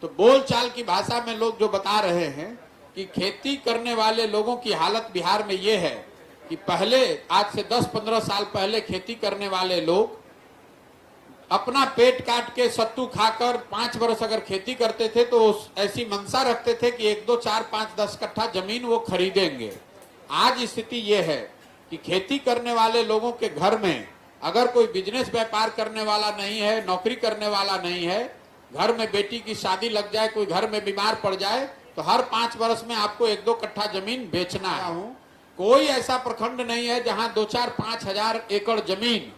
तो बोलचाल की भाषा में लोग जो बता रहे हैं कि खेती करने वाले लोगों की हालत बिहार में ये है कि पहले आज से 10-15 साल पहले खेती करने वाले लोग अपना पेट काट के सत्तू खाकर 5 वर्ष अगर खेती करते थे तो ऐसी मंशा रखते थे कि 1, 2, 4, 5, 10 कट्ठा जमीन वो खरीदेंगे। आज स्थिति ये है कि खेती करने वाले लोगों के घर में अगर कोई बिजनेस व्यापार करने वाला नहीं है, नौकरी करने वाला नहीं है, घर में बेटी की शादी लग जाए, कोई घर में बीमार पड़ जाए तो हर 5 वर्ष में आपको 1-2 कट्ठा जमीन बेचना है। कोई ऐसा प्रखंड नहीं है जहां 2, 4, 5 हजार एकड़ जमीन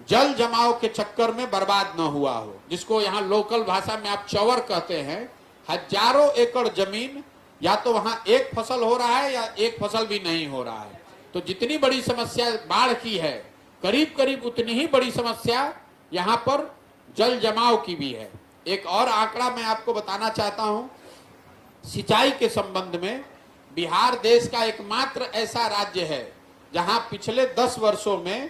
जल जमाव के चक्कर में बर्बाद न हुआ हो, जिसको यहाँ लोकल भाषा में आप चौवर कहते हैं। हजारों एकड़ जमीन या तो वहां एक फसल हो रहा है या एक फसल भी नहीं हो रहा है। तो जितनी बड़ी समस्या बाढ़ की है, करीब करीब उतनी ही बड़ी समस्या यहाँ पर जल जमाव की भी है। एक और आंकड़ा मैं आपको बताना चाहता हूं, सिंचाई के संबंध में बिहार देश का एकमात्र ऐसा राज्य है जहां पिछले 10 वर्षों में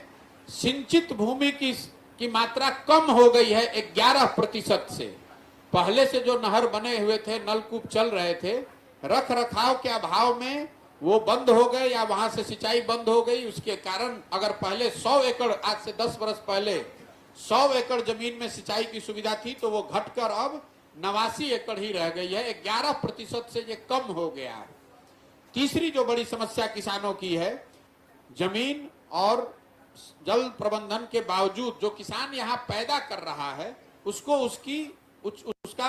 सिंचित भूमि की मात्रा कम हो गई है 11% से। पहले से जो नहर बने हुए थे, नलकूप चल रहे थे, रख रखाव के अभाव में वो बंद हो गए या वहां से सिंचाई बंद हो गई। उसके कारण अगर पहले 100 एकड़, आज से 10 वर्ष पहले 100 एकड़ जमीन में सिंचाई की सुविधा थी तो वो घटकर अब 89 एकड़ ही रह गई है। 11% से ये कम हो गया है। तीसरी जो बड़ी समस्या किसानों की है, जमीन और जल प्रबंधन के बावजूद जो किसान यहाँ पैदा कर रहा है उसको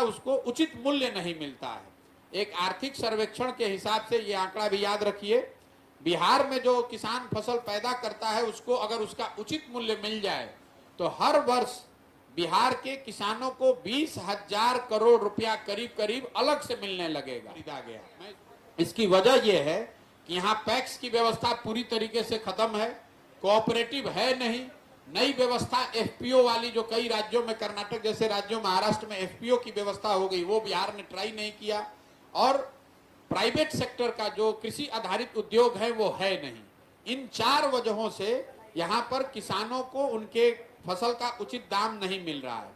उसको उचित मूल्य नहीं मिलता है। एक आर्थिक सर्वेक्षण के हिसाब से ये आंकड़ा भी याद रखिए, बिहार में जो किसान फसल पैदा करता है उसको अगर उसका उचित मूल्य मिल जाए तो हर वर्ष बिहार के किसानों को 20,000 करोड़ रुपया करीब करीब अलग से मिलने लगेगा। इसकी वजह यह है कि यहाँ पैक्स की व्यवस्था पूरी तरीके से खत्म है, कोऑपरेटिव है नहीं। नई व्यवस्था एफपीओ वाली जो कई राज्यों में, कर्नाटक जैसे राज्यों, महाराष्ट्र में एफपीओ की व्यवस्था हो गई, वो बिहार ने ट्राई नहीं किया। और प्राइवेट सेक्टर का जो कृषि आधारित उद्योग है वो है नहीं। इन 4 वजहों से यहाँ पर किसानों को उनके फसल का उचित दाम नहीं मिल रहा है।